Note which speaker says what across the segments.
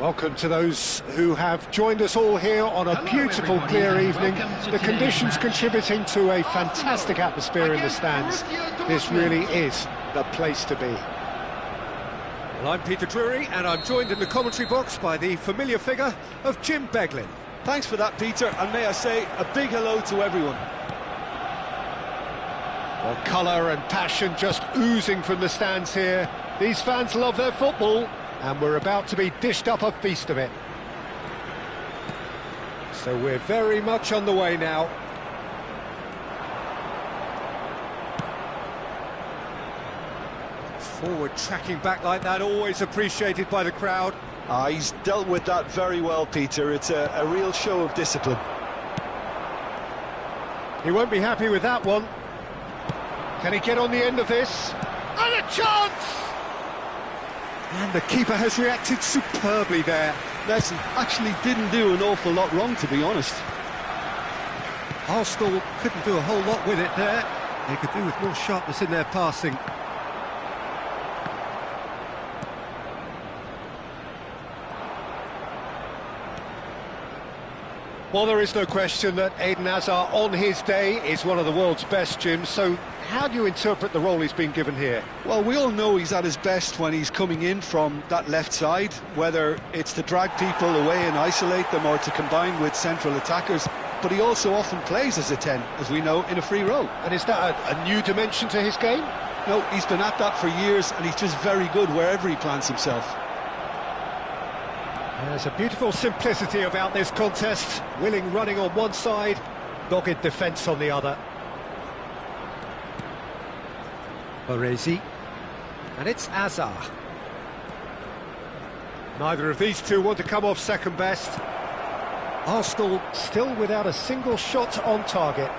Speaker 1: Welcome to those who have joined us all here on a beautiful, clear evening. The conditions contributing to a fantastic atmosphere in the stands. This really is the place to be.
Speaker 2: Well, I'm Peter Drury, and I'm joined in the commentary box by the familiar figure of Jim Beglin.
Speaker 3: Thanks for that, Peter, and may I say a big hello to everyone.
Speaker 1: Well, colour and passion just oozing from the stands here. These fans love their football, and we're about to be dished up a feast of it. So we're very much on the way now.
Speaker 2: Forward tracking back like that, always appreciated by the crowd.
Speaker 3: He's dealt with that very well, Peter. It's a real show of discipline.
Speaker 1: He won't be happy with that one. Can he get on the end of this? And a chance!
Speaker 2: And the keeper has reacted superbly there.
Speaker 3: Messi actually didn't do an awful lot wrong, to be honest.
Speaker 2: Arsenal couldn't do a whole lot with it there. They could do with more sharpness in their passing.
Speaker 1: Well, there is no question that Eden Hazard, on his day, is one of the world's best, Jim. So how do you interpret the role he's been given here?
Speaker 3: Well, we all know he's at his best when he's coming in from that left side, whether it's to drag people away and isolate them or to combine with central attackers. But he also often plays as a 10, as we know, in a free role.
Speaker 1: And is that a new dimension to his game?
Speaker 3: No, he's been at that for years, and he's just very good wherever he plants himself.
Speaker 1: There's a beautiful simplicity about this contest. Willing running on one side, dogged defence on the other.
Speaker 2: Baresi. And it's Hazard.
Speaker 1: Neither of these two want to come off second best. Arsenal still without a single shot on target.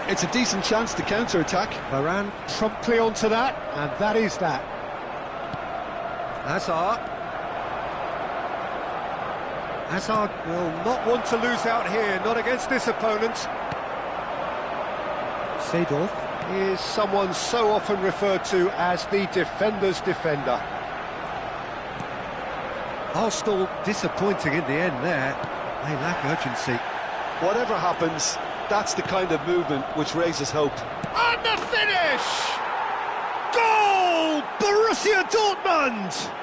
Speaker 3: It's a decent chance to counter-attack.
Speaker 1: Varane promptly onto that, and that is that.
Speaker 2: Hazard. Hazard will not want to lose out here, not against this opponent.
Speaker 1: Seedorf is someone so often referred to as the defender's defender.
Speaker 2: Arsenal disappointing in the end there. They lack urgency.
Speaker 3: Whatever happens, that's the kind of movement which raises hope.
Speaker 1: And the finish! Goal! Borussia Dortmund!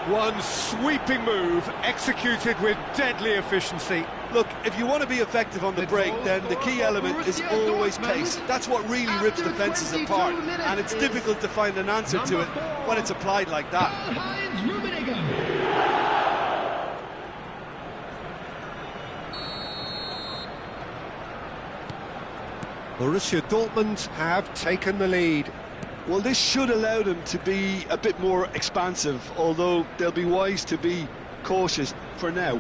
Speaker 1: One sweeping move, executed with deadly efficiency.
Speaker 3: Look, if you want to be effective on the break, then the key element is always pace. That's what really rips defences apart, and it's difficult to find an answer to it when it's applied like that.
Speaker 1: Borussia Dortmund have taken the lead.
Speaker 3: Well, this should allow them to be a bit more expansive, although they'll be wise to be cautious for now.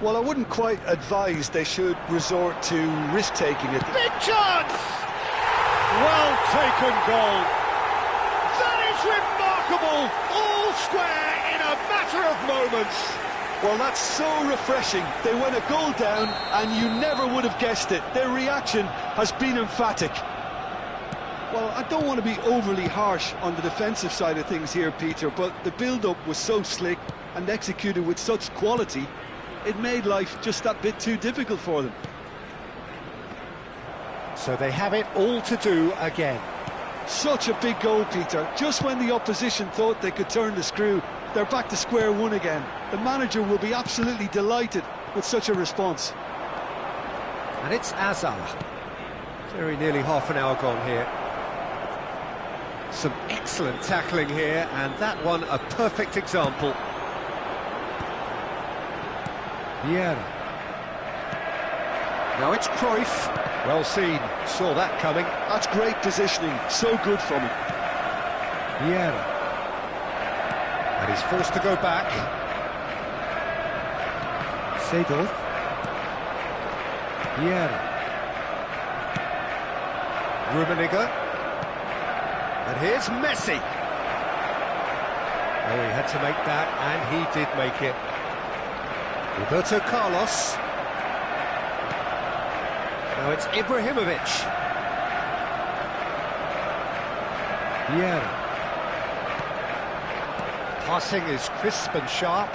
Speaker 3: Well, I wouldn't quite advise they should resort to risk-taking it.
Speaker 1: Big chance! Well taken goal. That is remarkable! All square in a matter of moments.
Speaker 3: Well, that's so refreshing. They went a goal down, and you never would have guessed it. Their reaction has been emphatic. Well, I don't want to be overly harsh on the defensive side of things here, Peter, but the build-up was so slick and executed with such quality, it made life just that bit too difficult for them.
Speaker 1: So they have it all to do again.
Speaker 3: Such a big goal, Peter. Just when the opposition thought they could turn the screw, they're back to square one again. The manager will be absolutely delighted with such a response.
Speaker 2: And it's Hazard. Very nearly half an hour gone here. Some excellent tackling here, and that one a perfect example.
Speaker 1: Vieira. Now it's Cruyff. Well seen, saw that coming.
Speaker 3: That's great positioning, so good from him.
Speaker 1: Vieira. And he's forced to go back. Seedorf. Vieira. Rummenigge. And here's Messi. Oh, he had to make that, and he did make it. Roberto Carlos. Now it's Ibrahimovic.
Speaker 2: Vieira. Passing is crisp and sharp.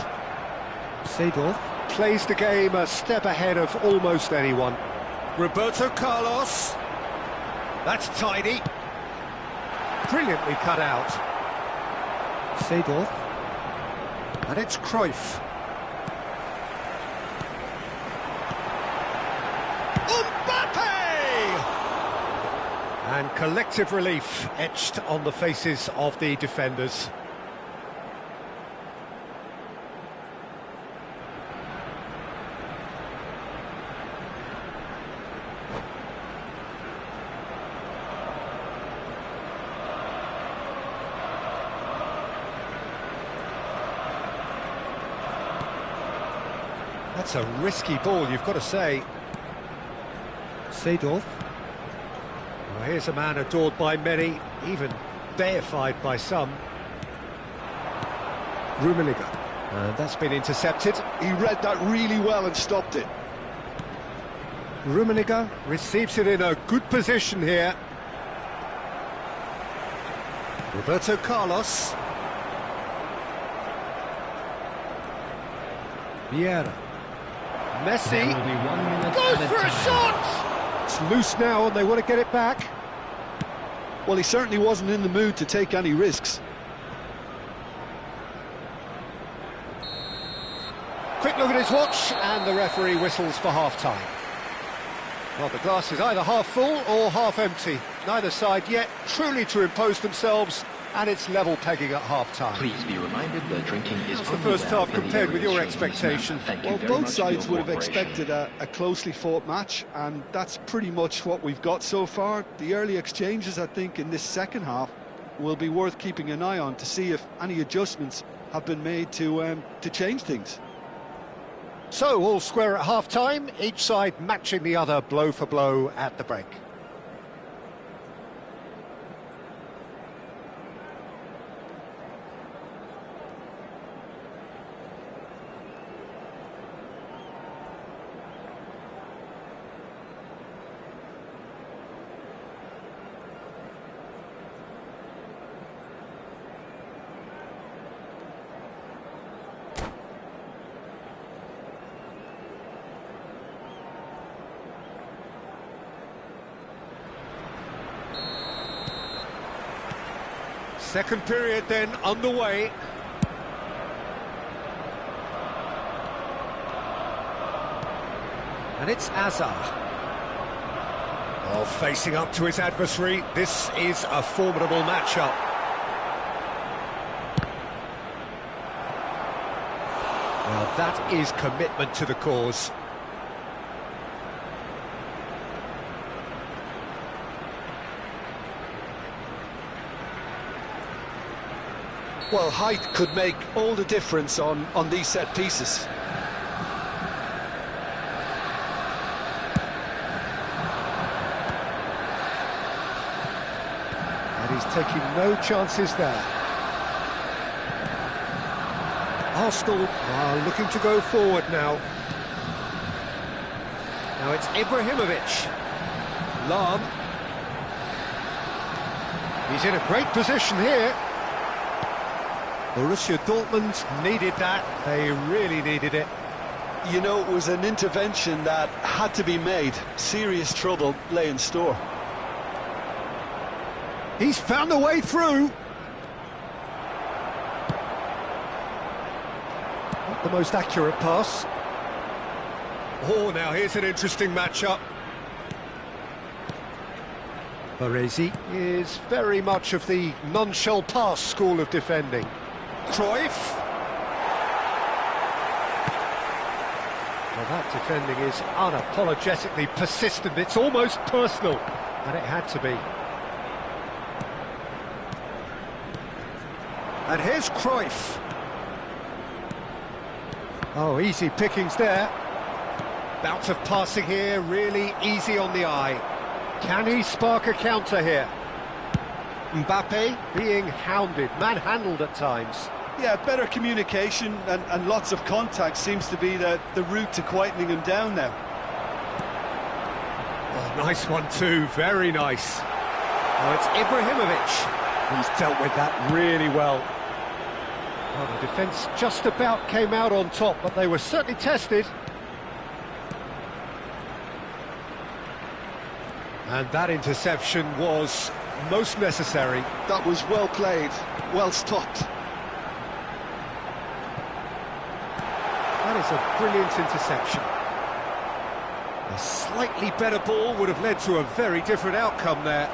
Speaker 2: Seedorf
Speaker 1: Plays the game a step ahead of almost anyone.
Speaker 2: Roberto Carlos. That's tidy. Brilliantly cut out. Seedorf. And it's Cruyff. And collective relief etched on the faces of the defenders. That's a risky ball, you've got to say. Seedorf. Well, here's a man adored by many, even deified by some. Rummenigge. And that's been intercepted.
Speaker 3: He read that really well and stopped it.
Speaker 2: Rummenigge receives it in a good position here. Roberto Carlos. Vieira. Messi goes for a shot! It's loose now and they want to get it back.
Speaker 3: Well, he certainly wasn't in the mood to take any risks.
Speaker 2: Quick look at his watch and the referee whistles for half-time. Well, the glass is either half full or half empty. Neither side yet truly to impose themselves, and it's level pegging at half-time.
Speaker 4: Please be reminded that drinking is
Speaker 2: the first half compared with your expectation?
Speaker 3: Well, both sides would have expected a closely fought match, and that's pretty much what we've got so far. The early exchanges, I think, in this second half will be worth keeping an eye on to see if any adjustments have been made to change things.
Speaker 2: So, all square at half-time, each side matching the other blow for blow at the break. Second period then underway. And it's Azar. Oh, facing up to his adversary, this is a formidable matchup. Well, that is commitment to the cause.
Speaker 3: Well, height could make all the difference on these set pieces.
Speaker 2: And he's taking no chances there. Arsenal are looking to go forward now. Now it's Ibrahimovic. Lahm. He's in a great position here. Borussia Dortmund needed that. They really needed it.
Speaker 3: You know, it was an intervention that had to be made. Serious trouble lay in store.
Speaker 2: He's found a way through. Not the most accurate pass. Oh, now here's an interesting matchup. Baresi is very much of the non-shell pass school of defending. Cruyff. Well, that defending is unapologetically persistent. It's almost personal, and it had to be. And here's Cruyff. Oh, easy pickings there. Bout of passing here, really easy on the eye. Can he spark a counter here? Mbappe being hounded, manhandled at times.
Speaker 3: Yeah, better communication and lots of contact seems to be the route to quietening him down now.
Speaker 2: Oh, nice one too, very nice. Oh, it's Ibrahimovic.
Speaker 1: He's dealt with that really well. Well, the defence just about came out on top, but they were certainly tested. And that interception was most necessary.
Speaker 3: That was well played, well stopped.
Speaker 1: That is a brilliant interception. A slightly better ball would have led to a very different outcome there.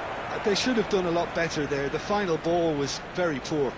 Speaker 3: They should have done a lot better there. The final ball was very poor.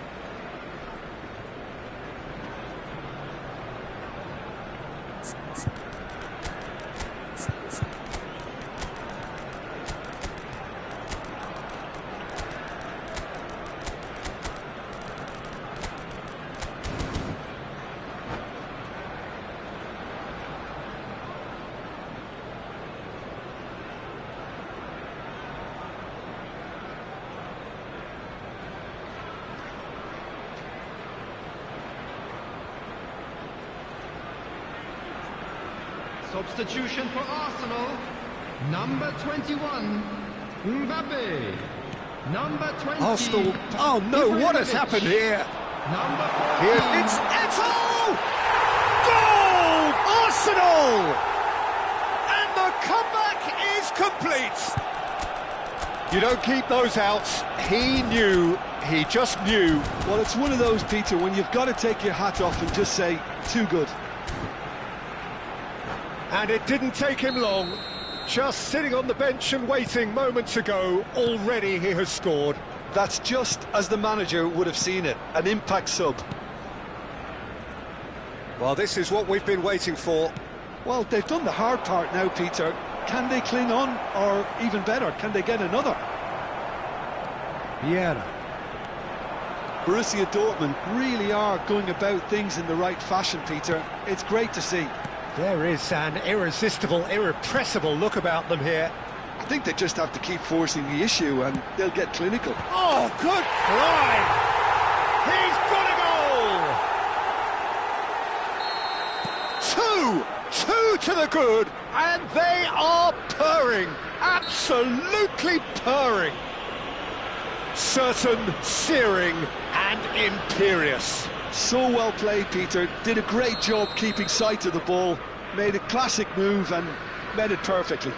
Speaker 5: Substitution for Arsenal, number 21, Mbappe. Number 20.
Speaker 1: Arsenal. Oh no, what has happened here?
Speaker 5: Number 14.
Speaker 1: Here's it's Eto'o! Goal! Arsenal! And the comeback is complete. You don't keep those outs. He knew, he just knew.
Speaker 3: Well, it's one of those, Peter, when you've got to take your hat off and just say, too good.
Speaker 1: And it didn't take him long. Just sitting on the bench and waiting moments ago, already he has scored.
Speaker 3: That's just as the manager would have seen it, an impact sub.
Speaker 1: Well, this is what we've been waiting for.
Speaker 3: Well, they've done the hard part now, Peter. Can they cling on, or even better, can they get another?
Speaker 1: Vieira.
Speaker 3: Borussia Dortmund really are going about things in the right fashion, Peter. It's great to see.
Speaker 1: There is an irresistible, irrepressible look about them here.
Speaker 3: I think they just have to keep forcing the issue and they'll get clinical.
Speaker 1: Oh, good fly! He's got a goal! Two to the good, and they are purring, absolutely purring. Certain, searing, and imperious.
Speaker 3: So well played, Peter. Did a great job keeping sight of the ball. Made a classic move and made it perfectly.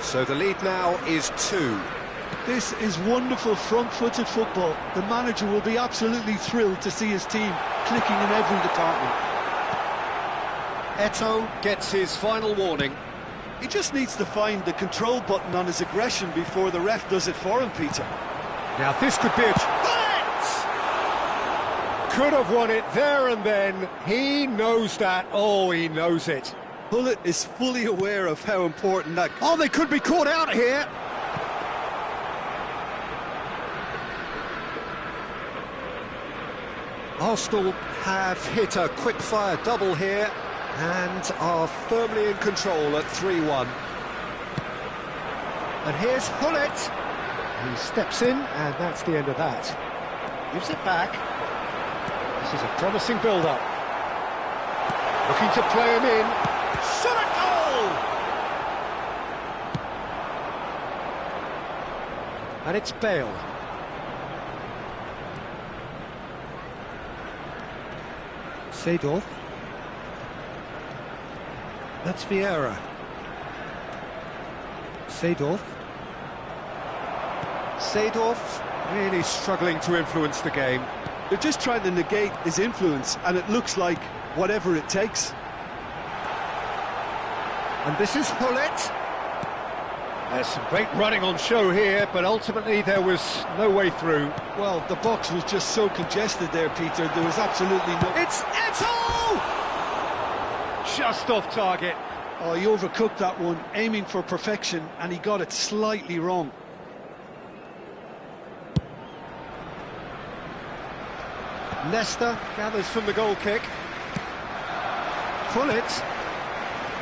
Speaker 1: So the lead now is 2.
Speaker 3: This is wonderful front-footed football. The manager will be absolutely thrilled to see his team clicking in every department.
Speaker 1: Eto'o gets his final warning.
Speaker 3: He just needs to find the control button on his aggression before the ref does it for him, Peter.
Speaker 1: Now this could be a... Could have won it there and then. He knows that. Oh, he knows it.
Speaker 3: Pullet is fully aware of how important that...
Speaker 1: Oh, they could be caught out here. Arsenal have hit a quick-fire double here and are firmly in control at 3-1. And here's Hullet. He steps in, and that's the end of that. Gives it back. This is a promising build-up. Looking to play him in. Shot at goal! And it's Bale. Seedorf. That's Vieira. Seedorf. Seedorf really struggling to influence the game.
Speaker 3: They're just trying to negate his influence, and it looks like whatever it takes.
Speaker 1: And this is Hullet. There's some great running on show here, but ultimately there was no way through.
Speaker 3: Well, the box was just so congested there, Peter. There was absolutely no...
Speaker 1: It's Eto'o! Just off target.
Speaker 3: Oh, he overcooked that one, aiming for perfection, and he got it slightly wrong.
Speaker 1: Nesta gathers from the goal kick. Hullet.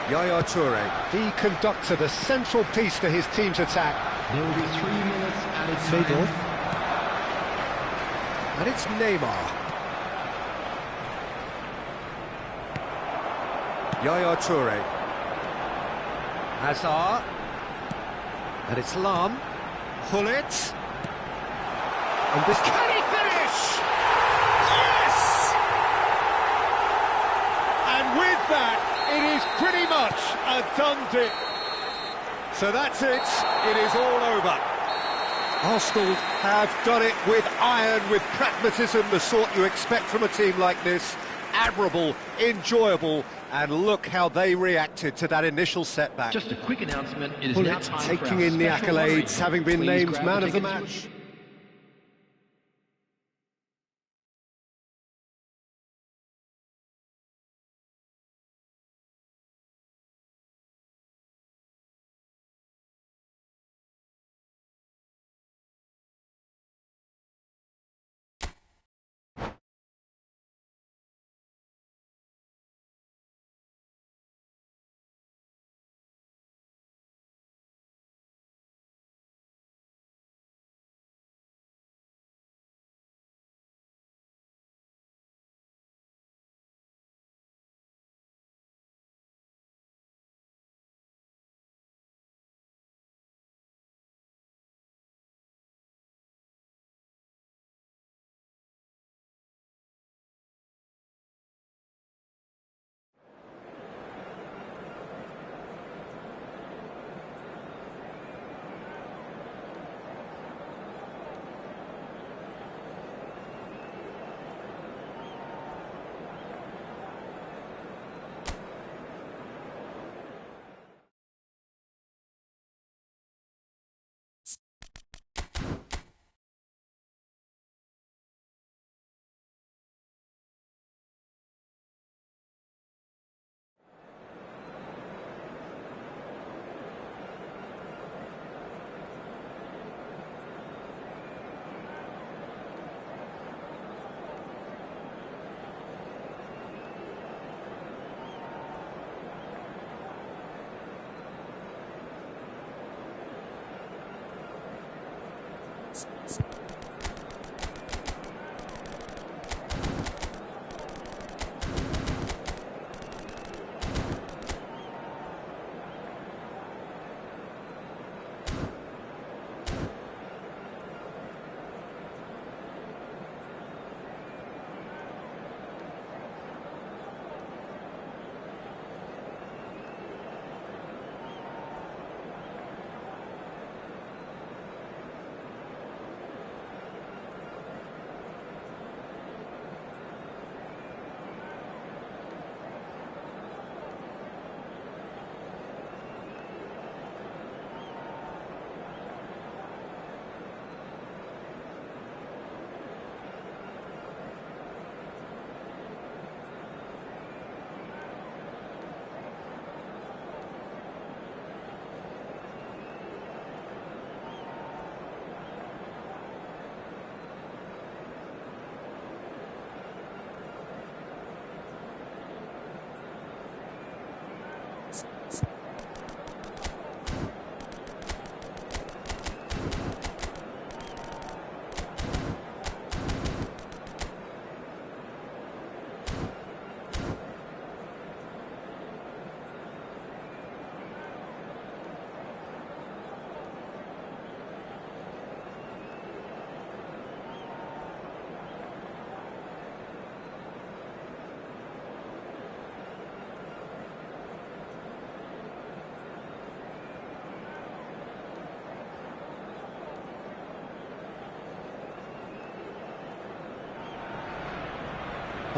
Speaker 1: Yaya Toure, the conductor, the central piece to his team's attack.
Speaker 5: There will be 3 minutes added
Speaker 1: Seedorf.
Speaker 5: time.
Speaker 1: And it's Neymar. Yaya Toure. Hazard. And it's Lam.
Speaker 2: pull it. And this...
Speaker 1: Can he finish? Yes! And with that, it is pretty much a done deal. So that's it. It is all over.
Speaker 2: Arsenal have done it with iron, with pragmatism, the sort you expect from a team like this. Admirable, enjoyable, and look how they reacted to that initial setback.
Speaker 5: Just a quick announcement. It is
Speaker 2: Pull
Speaker 5: now
Speaker 2: it,
Speaker 5: time
Speaker 2: taking
Speaker 5: for our
Speaker 2: in the
Speaker 5: special
Speaker 2: accolades,
Speaker 5: lottery.
Speaker 2: having been
Speaker 5: Please
Speaker 2: named
Speaker 5: grab
Speaker 2: man
Speaker 5: the
Speaker 2: of the
Speaker 5: tickets
Speaker 2: match.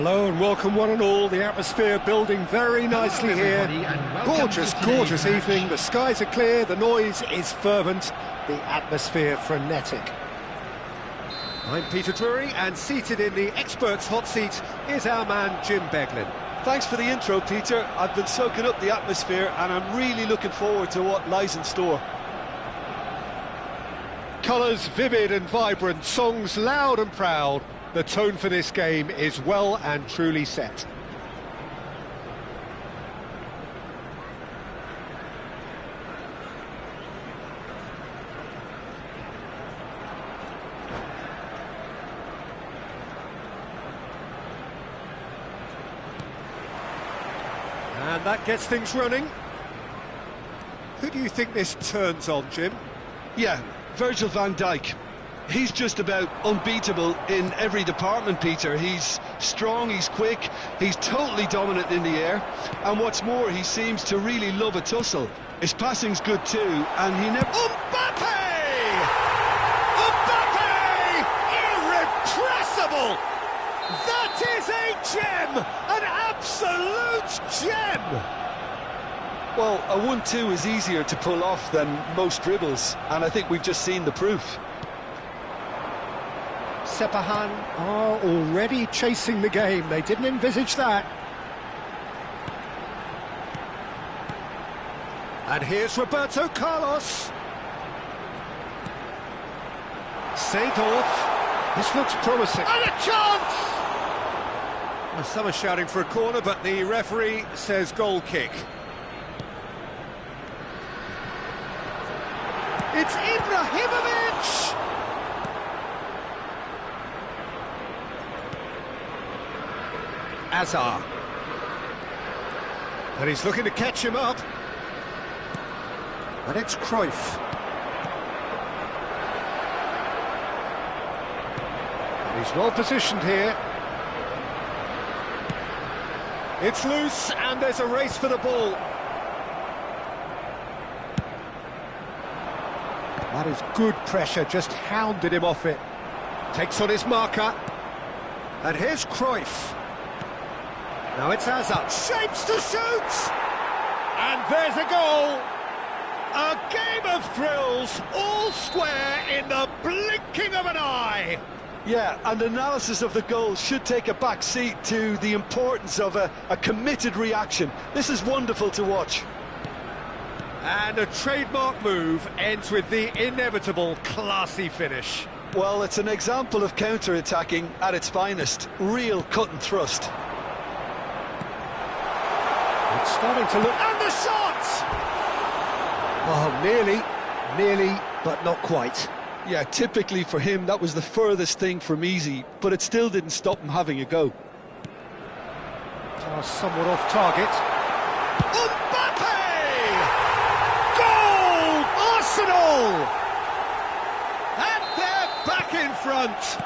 Speaker 2: Hello and welcome one and all. The atmosphere building very nicely here. Gorgeous, gorgeous evening. The skies are clear, the noise is fervent, the atmosphere frenetic. I'm Peter Drury, and seated in the experts' hot seat is our man Jim Beglin.
Speaker 3: Thanks for the intro, Peter. I've been soaking up the atmosphere and I'm really looking forward to what lies in store.
Speaker 2: Colours vivid and vibrant, songs loud and proud. The tone for this game is well and truly set. And that gets things running. Who do you think this turns on, Jim?
Speaker 3: Yeah, Virgil van Dijk. He's just about unbeatable in every department, Peter. He's strong, he's quick, he's totally dominant in the air, and what's more, he seems to really love a tussle. His passing's good too, and he never...
Speaker 1: Mbappe! Mbappe! Irrepressible! That is a gem! An absolute gem!
Speaker 3: Well, a 1-2 is easier to pull off than most dribbles, and I think we've just seen the proof.
Speaker 2: Sepahan are already chasing the game. They didn't envisage that.
Speaker 1: And here's Roberto Carlos. Seedorf.
Speaker 2: This looks promising.
Speaker 1: And a chance! Well, some are shouting for a corner, but the referee says goal kick. It's Ibrahimovic! Azar. And he's looking to catch him up. And it's Cruyff.
Speaker 2: And he's well positioned here.
Speaker 1: It's loose, and there's a race for the ball.
Speaker 2: That is good pressure, just hounded him off it.
Speaker 1: Takes on his marker. And here's Cruyff. Now it's Hazard. Shapes to shoot! And there's a goal! A game of thrills, all square in the blinking of an eye!
Speaker 3: Yeah, and analysis of the goal should take a back seat to the importance of a committed reaction. This is wonderful to watch.
Speaker 1: And a trademark move ends with the inevitable classy finish.
Speaker 3: Well, it's an example of counter-attacking at its finest. Real cut and thrust.
Speaker 2: It's starting to look...
Speaker 1: And the shot!
Speaker 2: Oh, nearly, but not quite.
Speaker 3: Yeah, typically for him, that was the furthest thing from easy, but it still didn't stop him having a go.
Speaker 2: Somewhat off target.
Speaker 1: Mbappe! Goal! Arsenal! And they're back in front.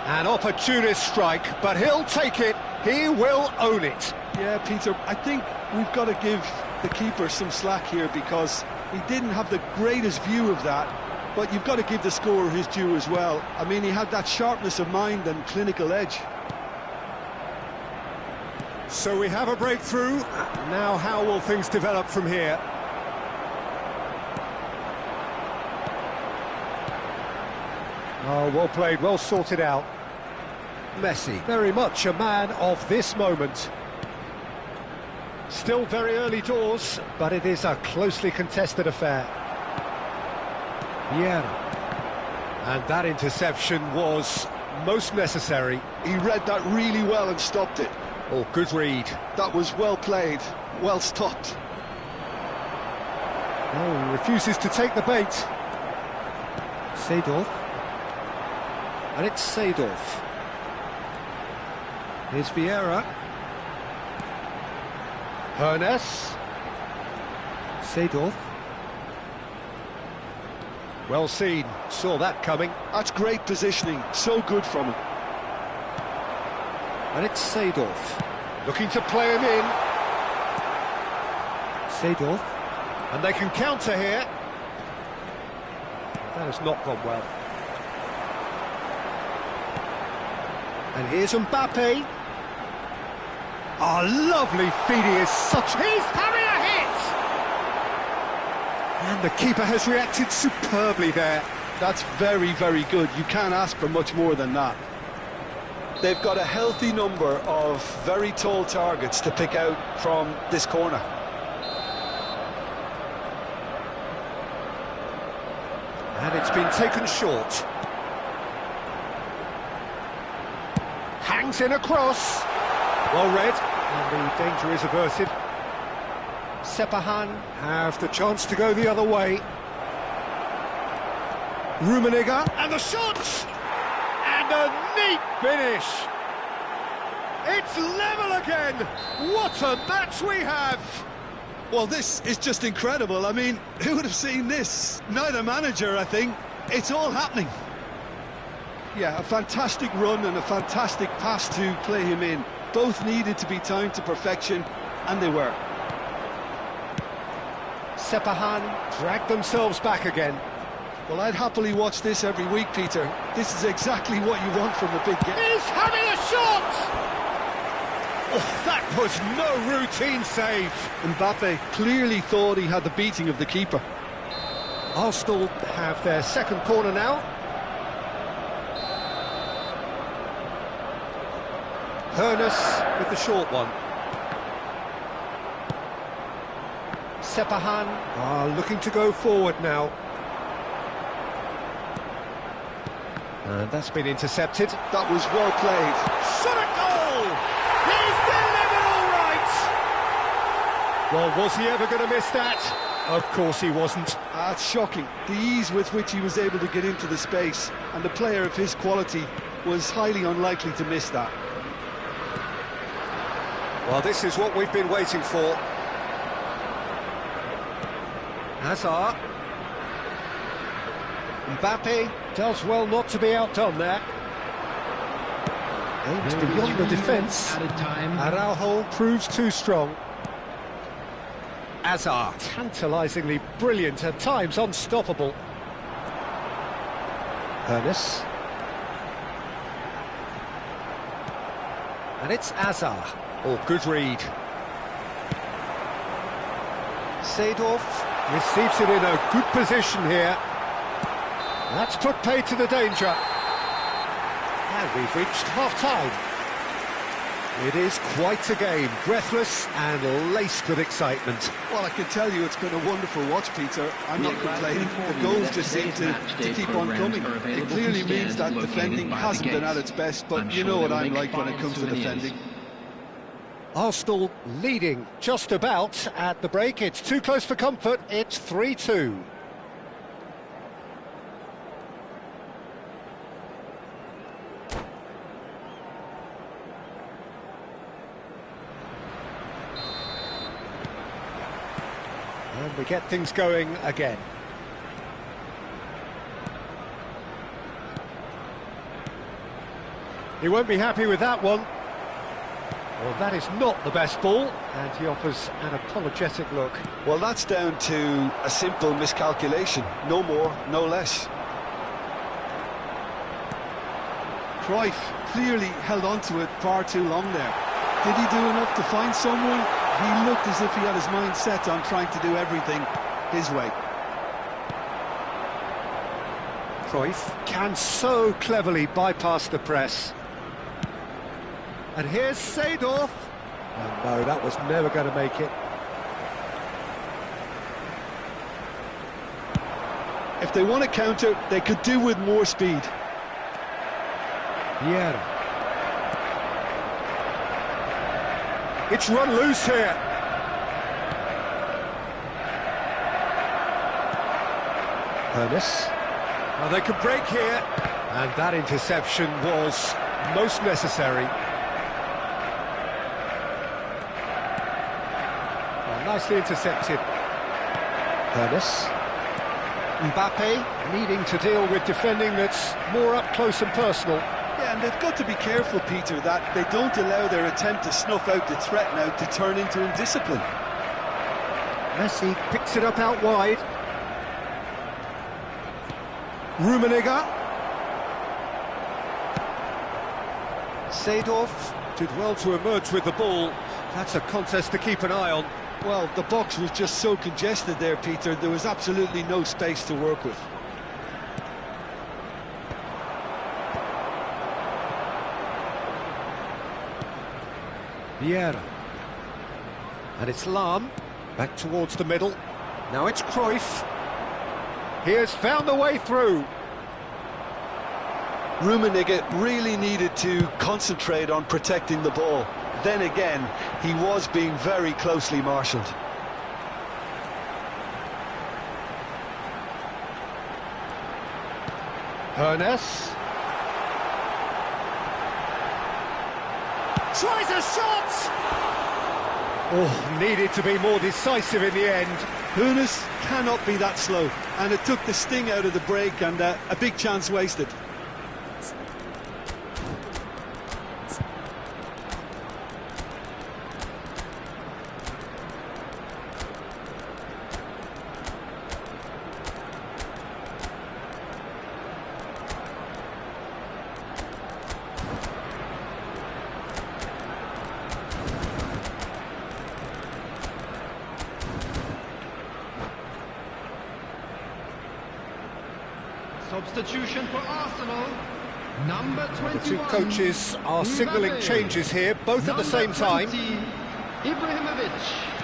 Speaker 1: An opportunist strike, but he'll take it. He will own it.
Speaker 3: Yeah, Peter, I think we've got to give the keeper some slack here because he didn't have the greatest view of that, but you've got to give the scorer his due as well. I mean, he had that sharpness of mind and clinical edge.
Speaker 1: So we have a breakthrough. Now how will things develop from here?
Speaker 2: Oh, well played, well sorted out.
Speaker 1: Messi.
Speaker 2: Very much a man of this moment. Still very early doors, but it is a closely contested affair.
Speaker 1: Yeah. And that interception was most necessary.
Speaker 3: He read that really well and stopped it.
Speaker 1: Oh, good read.
Speaker 3: That was well played, well stopped.
Speaker 2: Oh, he refuses to take the bait.
Speaker 1: Seedorf.
Speaker 2: And it's Seedorf.
Speaker 1: Here's Vieira.
Speaker 2: Hernes.
Speaker 1: Seedorf.
Speaker 2: Well seen, saw that coming.
Speaker 3: That's great positioning, so good from him.
Speaker 2: And it's Seedorf. Looking to play him in.
Speaker 1: Seedorf.
Speaker 2: And they can counter here. That has not gone well. And here's Mbappe.
Speaker 1: Oh, lovely feed, he is such... He's having a hit! And the keeper has reacted superbly there.
Speaker 3: That's very, very good. You can't ask for much more than that. They've got a healthy number of very tall targets to pick out from this corner.
Speaker 1: And it's been taken short. Hangs in a cross. Well read.
Speaker 2: And the danger is averted.
Speaker 1: Sepahan have the chance to go the other way. Rummenigge, and the shot! And a neat finish! It's level again! What a match we have!
Speaker 3: Well, this is just incredible. I mean, who would have seen this? Neither manager, I think. It's all happening. Yeah, a fantastic run and a fantastic pass to play him in. Both needed to be timed to perfection, and they were.
Speaker 2: Sepahan dragged themselves back again.
Speaker 3: Well, I'd happily watch this every week, Peter. This is exactly what you want from a big game.
Speaker 2: He's having a shot! Oh, that was no routine save.
Speaker 3: Mbappe clearly thought he had the beating of the keeper.
Speaker 2: Arsenal have their second corner now. Hoeneß with the short one. Sepahan are looking to go forward now. And that's been intercepted.
Speaker 3: That was well played.
Speaker 2: Shot at goal! He's delivered all right! Well, was he ever going to miss that? Of course he wasn't.
Speaker 3: That's shocking. The ease with which he was able to get into the space, and a player of his quality was highly unlikely to miss that.
Speaker 2: Well, this is what we've been waiting for. Hazard. Mbappe does well not to be outdone there. Aims beyond the defence. Araujo proves too strong. Hazard, tantalisingly brilliant, at times unstoppable. Hoeneß. And it's Hazard. Oh, good read. Seedorf receives it in a good position here. That's put paid to the danger. And we've reached half-time. It is quite a game, breathless and laced with excitement.
Speaker 3: Well, I can tell you it's been a wonderful watch, Peter. I'm not complaining. The goals just seem to keep on coming. It clearly means that defending hasn't been at its best, but you know what I'm like when it comes to defending.
Speaker 2: Arsenal leading just about at the break. It's too close for comfort. It's 3-2. And we get things going again. He won't be happy with that one. Well, that is not the best ball, and he offers an apologetic look.
Speaker 3: Well, that's down to a simple miscalculation. No more, no less. Cruyff clearly held on to it far too long there. Did he do enough to find someone? He looked as if he had his mind set on trying to do everything his way.
Speaker 2: Cruyff can so cleverly bypass the press. And here's Seedorf. Oh, no, that was never going to make it.
Speaker 3: If they want to counter, they could do with more speed.
Speaker 2: Vieira. It's run loose here. Hoeneß. Well, they could break here. And that interception was most necessary. Nicely intercepted. Hoeneß. Mbappe needing to deal with defending that's more up close and personal.
Speaker 3: Yeah, and they've got to be careful, Peter, that they don't allow their attempt to snuff out the threat now to turn into indiscipline.
Speaker 2: Messi picks it up out wide. Rummenigge. Seedorf did well to emerge with the ball. That's a contest to keep an eye on.
Speaker 3: Well, the box was just so congested there, Peter. There was absolutely no space to work with.
Speaker 2: Vieira. And it's Lahm. Back towards the middle. Now it's Cruyff. He has found the way through.
Speaker 3: Rummenigge really needed to concentrate on protecting the ball. Then again, he was being very closely marshalled.
Speaker 2: Hoeneß. Tries a shot! Oh, needed to be more decisive in the end.
Speaker 3: Hunis cannot be that slow, and it took the sting out of the break, and a big chance wasted.
Speaker 5: Substitution for Arsenal. Number 21.
Speaker 2: The two coaches are signalling changes here, both at the same time.
Speaker 5: Ibrahimovic.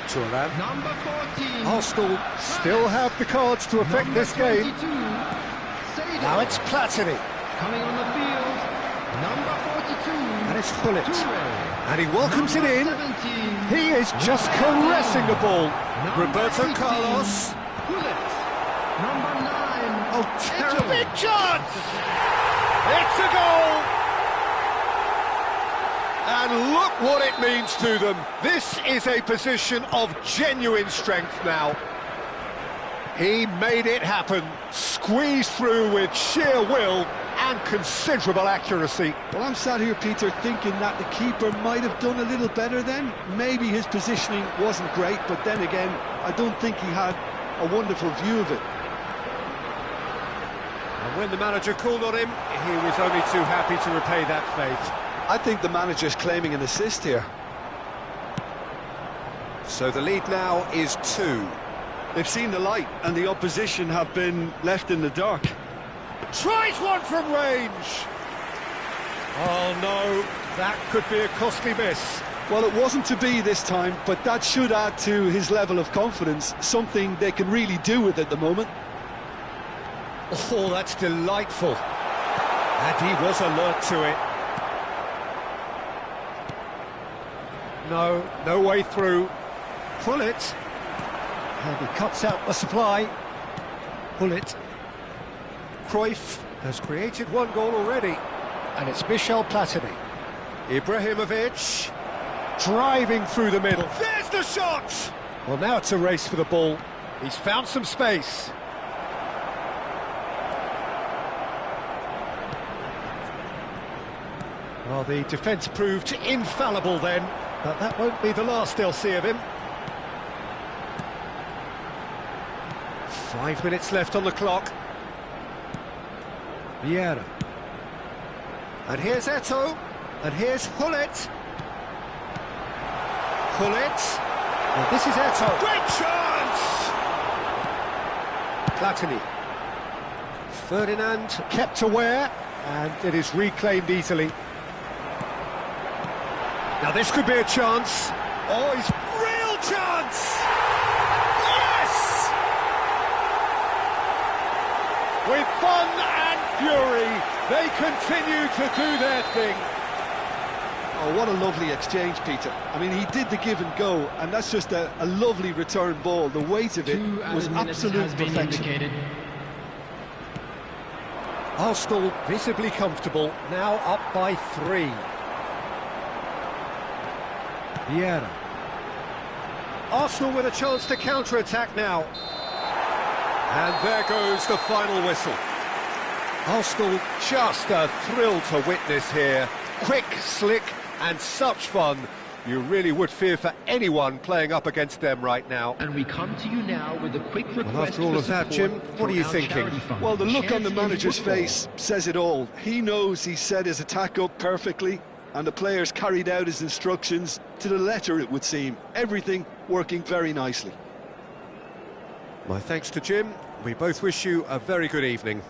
Speaker 2: Turan.
Speaker 5: Number 14.
Speaker 2: Arsenal still have the cards to affect
Speaker 5: Number
Speaker 2: this game.
Speaker 5: 22. Sado.
Speaker 2: Now it's Platini.
Speaker 5: Coming on the field. Number 42.
Speaker 2: And it's Hullet.
Speaker 5: Toure.
Speaker 2: And he welcomes it in.
Speaker 5: 17.
Speaker 2: He is just caressing the ball.
Speaker 5: Number
Speaker 2: Roberto
Speaker 5: 18.
Speaker 2: Carlos.
Speaker 5: Hullet. Number 9.
Speaker 2: Oh, terrible.
Speaker 1: Big chance! It's a goal! And look what it means to them. This is a position of genuine strength now. He made it happen, squeezed through with sheer will and considerable accuracy.
Speaker 3: Well, I'm sat here, Peter, thinking that the keeper might have done a little better then. Maybe his positioning wasn't great, but then again, I don't think he had a wonderful view of it.
Speaker 2: And when the manager called on him, he was only too happy to repay that faith.
Speaker 3: I think the manager's claiming an assist here.
Speaker 2: So the lead now is 2.
Speaker 3: They've seen the light, and the opposition have been left in the dark.
Speaker 1: Tries one from range!
Speaker 2: Oh no, that could be a costly miss.
Speaker 3: Well, it wasn't to be this time, but that should add to his level of confidence, something they can really do with at the moment.
Speaker 2: Oh, that's delightful. And he was alert to it. No way through. Pull it. And he cuts out the supply. Pull it. Cruyff has created one goal already. And it's Michel Platini. Ibrahimovic driving through the middle.
Speaker 1: There's the shot!
Speaker 2: Well, now it's a race for the ball. He's found some space. Well, the defence proved infallible then, but that won't be the last they'll see of him. 5 minutes left on the clock. Vieira. And here's Eto'o. And here's Hullet. Hullet. Well, this is Eto'o.
Speaker 1: Great chance!
Speaker 2: Platini. Ferdinand kept aware, and it is reclaimed easily. Now this could be a chance.
Speaker 1: Oh, it's real chance! Yes! With fun and fury, they continue to do their thing.
Speaker 3: Oh, what a lovely exchange, Peter. I mean, he did the give and go, and that's just a lovely return ball. The weight of it was absolute perfection.
Speaker 2: Arsenal visibly comfortable, now up by 3. Vieira. Arsenal with a chance to counter-attack now. And there goes the final whistle. Arsenal just a thrill to witness here. Quick, slick and such fun. You really would fear for anyone playing up against them right now.
Speaker 5: And we come to you now with a quick request.
Speaker 2: Well, after all of that, Jim, what are you thinking?
Speaker 3: Well, the look on the manager's face says it all. He knows he set his attack up perfectly, and the players carried out his instructions to the letter, it would seem. Everything working very nicely.
Speaker 2: My thanks to Jim. We both wish you a very good evening.